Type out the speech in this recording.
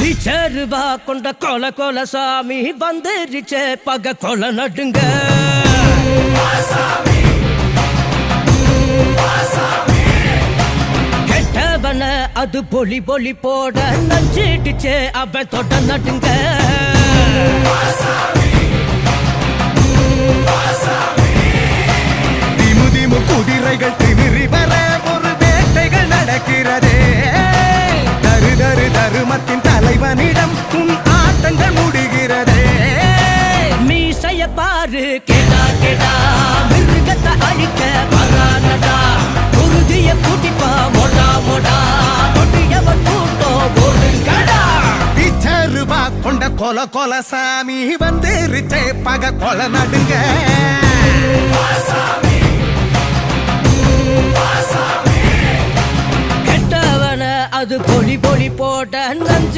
பிச்சருவா கொண்ட கொல கொல சாமி வந்துருச்சே பக கொல நடுங்க கெட்டவன அது பொலி பொலி போட நஞ்சிடுச்சே அவன் தொட நடுங்க திமு திமு குதிரைகள் திமிரி வர ஒரு வேட்டைகள் நடக்கிறதே தரு தரு தருமத்தின் தலைவனிடம் உன் ஆட்டங்கள் முடிகிறதே மீசைய பாரு கேடா கேடா மிருகத்தை அழிக்க பரானடா குருதிய கூட்டிப்பா மொடா மொடா கொட்டியவன் கூட்டம் ஓடுங்கடா பிச்சருவா கொண்ட கொல கொல சாமி வந்துருச்சே பக கொல நடுங்க கெட்டவன அது பொலி பொலி போட நஞ்சு